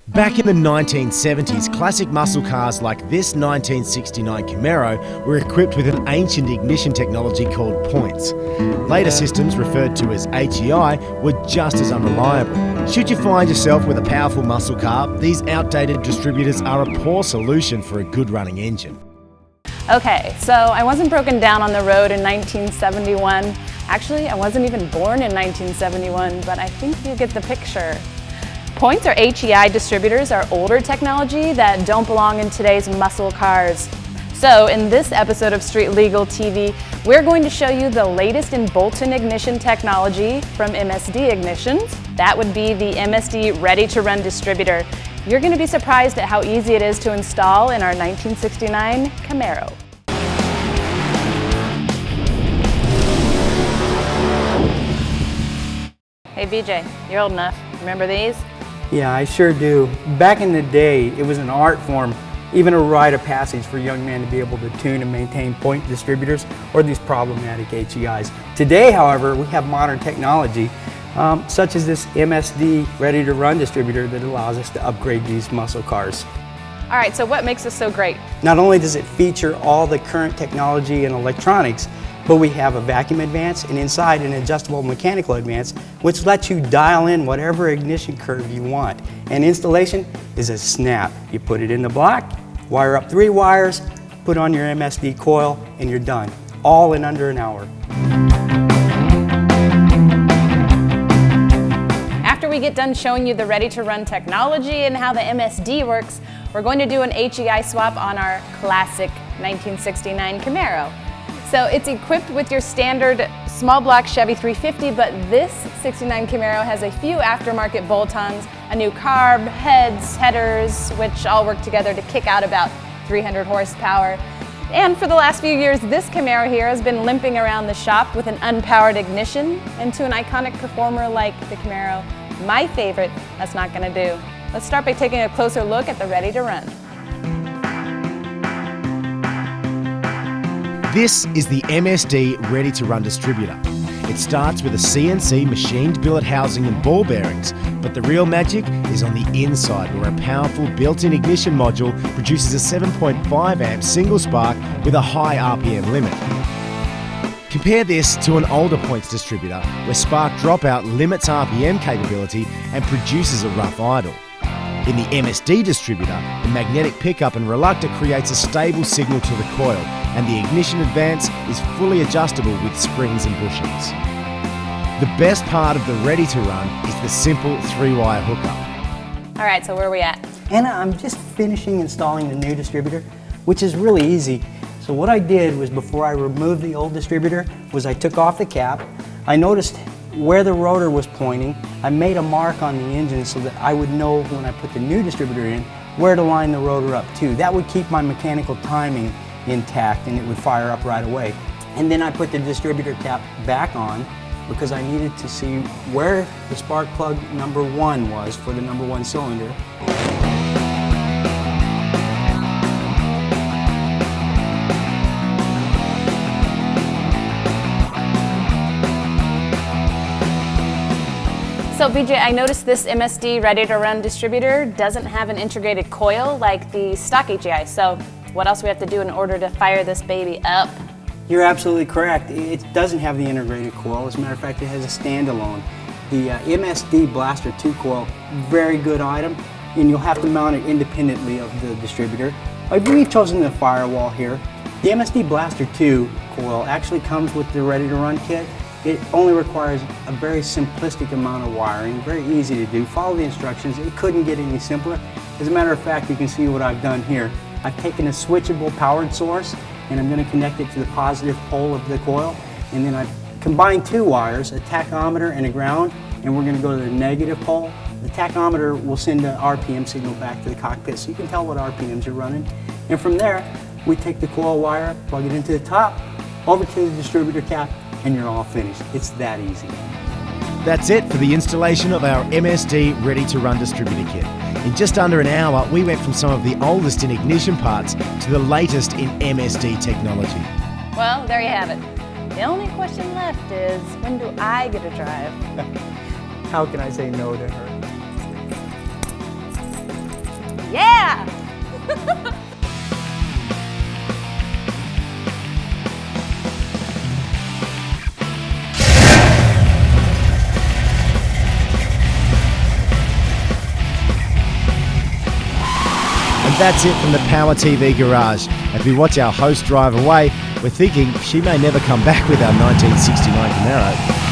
Back in the 1970s, classic muscle cars like this 1969 Camaro were equipped with an ancient ignition technology called points. Later systems, referred to as HEI, were just as unreliable. Should you find yourself with a powerful muscle car, these outdated distributors are a poor solution for a good running engine. Okay, so I wasn't broken down on the road in 1971. Actually, I wasn't even born in 1971, but I think you get the picture. Points or HEI distributors are older technology that don't belong in today's muscle cars. So in this episode of Street Legal TV, we're going to show you the latest in bolt-in ignition technology from MSD Ignitions. That would be the MSD Ready to Run distributor. You're going to be surprised at how easy it is to install in our 1969 Camaro. Hey BJ, you're old enough. Remember these? Yeah, I sure do. Back in the day, it was an art form, even a rite of passage for young men to be able to tune and maintain point distributors or these problematic HEIs. Today, however, we have modern technology, such as this MSD Ready to Run distributor that allows us to upgrade these muscle cars. All right, so what makes this so great? Not only does it feature all the current technology and electronics, but we have a vacuum advance and inside an adjustable mechanical advance, which lets you dial in whatever ignition curve you want. And installation is a snap. You put it in the block, wire up 3 wires, put on your MSD coil, and you're done. All in under an hour. After we get done showing you the Ready to Run technology and how the MSD works, we're going to do an HEI swap on our classic 1969 Camaro. So it's equipped with your standard small block Chevy 350, but this 69 Camaro has a few aftermarket bolt-ons, a new carb, heads, headers, which all work together to kick out about 300 horsepower. And for the last few years, this Camaro here has been limping around the shop with an unpowered ignition, and to an iconic performer like the Camaro, my favorite, that's not gonna do. Let's start by taking a closer look at the Ready to Run. This is the MSD Ready to Run distributor. It starts with a CNC machined billet housing and ball bearings, but the real magic is on the inside, where a powerful built-in ignition module produces a 7.5 amp single spark with a high RPM limit. Compare this to an older points distributor, where spark dropout limits RPM capability and produces a rough idle. In the MSD distributor, the magnetic pickup and reluctor creates a stable signal to the coil, and the ignition advance is fully adjustable with springs and bushings. The best part of the Ready to Run is the simple 3-wire hookup. All right, so where are we at? Anna, I'm just finishing installing the new distributor, which is really easy. So what I did was, before I removed the old distributor, was I took off the cap. I noticed where the rotor was pointing. I made a mark on the engine so that I would know when I put the new distributor in where to line the rotor up to. That would keep my mechanical timing intact and it would fire up right away. And then I put the distributor cap back on because I needed to see where the spark plug number 1 was for the number 1 cylinder. So BJ, I noticed this MSD Ready to Run distributor doesn't have an integrated coil like the stock HEI. So what else do we have to do in order to fire this baby up? You're absolutely correct. It doesn't have the integrated coil. As a matter of fact, it has a standalone. The MSD Blaster 2 coil, very good item, and you'll have to mount it independently of the distributor. We've chosen the firewall here. The MSD Blaster 2 coil actually comes with the Ready to Run kit. It only requires a very simplistic amount of wiring, very easy to do. Follow the instructions. It couldn't get any simpler. As a matter of fact, you can see what I've done here. I've taken a switchable powered source and I'm going to connect it to the positive pole of the coil, and then I've combined 2 wires, a tachometer and a ground, and we're going to go to the negative pole. The tachometer will send an RPM signal back to the cockpit so you can tell what RPMs you're running. And from there, we take the coil wire, plug it into the top, over to the distributor cap, and you're all finished. It's that easy. That's it for the installation of our MSD Ready to Run distributor kit. In just under an hour, we went from some of the oldest in ignition parts to the latest in MSD technology. Well, there you have it. The only question left is, when do I get to drive? How can I say no to her? And that's it from the Power TV Garage. As we watch our host drive away, we're thinking she may never come back with our 1969 Camaro.